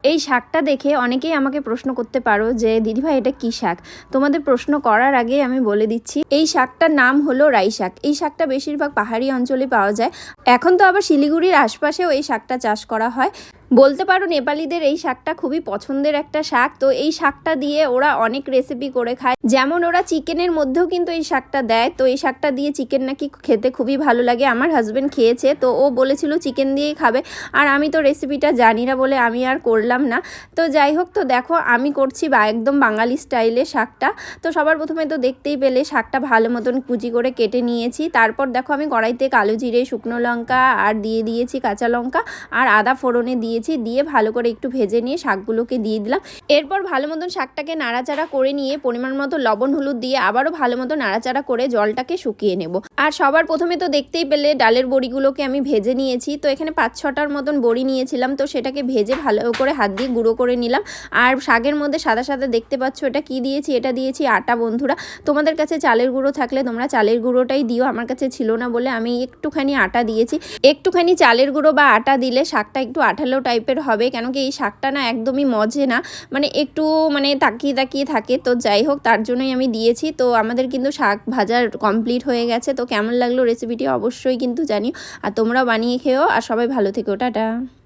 এই শাকটা দেখে অনেকেই আমাকে প্রশ্ন করতে পারো যে দিদিভাই এটা কি শাক। তোমাদের প্রশ্ন করার আগে আমি বলে দিচ্ছি, এই শাকটার নাম হলো রাই শাক। এই শাকটা বেশিরভাগ পাহাড়ি অঞ্চলে পাওয়া যায়। এখন তো আবার শিলিগুড়ির আশপাশেও এই শাকটা চাষ করা হয়। বলতে পারো নেপালিদের এই শাকটা খুবই পছন্দের একটা শাক। তো এই শাকটা দিয়ে ওরা অনেক রেসিপি করে খায়, যেমন ওরা চিকেনের মধ্যেও কিন্তু এই শাকটা দেয়। তো এই শাকটা দিয়ে চিকেন নাকি খেতে খুবই ভালো লাগে। আমার হাজব্যান্ড খেয়েছে, তো ও বলেছিল চিকেন দিয়েই খাবে, আর আমি তো রেসিপিটা জানি না বলে আমি আর করলাম না। তো যাই হোক, তো দেখো আমি করছি একদম বাঙালি স্টাইলে শাকটা। তো সবার প্রথমে তো দেখতেই পেলে শাকটা ভালো মতন কুচি করে কেটে নিয়েছি। তারপর দেখো আমি কড়াইতে কালো জিরে, শুকনো লঙ্কা আর দিয়ে দিয়েছি কাঁচা লঙ্কা আর আদা ফোড়নে দিয়ে ভালো করে একটু ভেজে নিয়ে শাকগুলোকে দিয়ে দিলাম। এরপর ভালো মতন শাকটাকে নাড়াচাড়া করে নিয়ে পরিমাণ মতো লবণ হলুদ দিয়ে আবারও ভালো মতো নাড়াচাড়া করে জলটাকে শুকিয়ে নেব। আর সবার প্রথমে তো দেখতেই পেলে ডালের বড়িগুলোকে আমি ভেজে নিয়েছি। তো এখানে 5-6টার মতন বড়ি নিয়েছিলাম, তো সেটাকে ভেজে ভালো করে হাত দিয়ে গুঁড়ো করে নিলাম। আর শাকের মধ্যে সাদা সাদা দেখতে পাচ্ছ, এটা কি দিয়েছি, এটা দিয়েছি আটা। বন্ধুরা, তোমাদের কাছে চালের গুঁড়ো থাকলে তোমরা চালের গুঁড়োটাই দিও। আমার কাছে ছিল না বলে আমি একটুখানি আটা দিয়েছি। একটুখানি চালের গুঁড়ো বা আটা দিলে শাকটা একটু আঠালো টাইপের হবে, কেন কি এই শাকটা না একদমই মজে না, মানে একটু তাকিয়ে তাকিয়ে থাকে। তো যাই হোক, তার জন্যই আমি দিয়েছি। তো আমাদের কিন্তু শাক ভাজার কমপ্লিট হয়ে গেছে। তো কেমন লাগলো রেসিপিটি অবশ্যই কিন্তু জানিও, আর তোমরাও বানিয়ে খেও। আর সবাই ভালো থেকো, টাটা।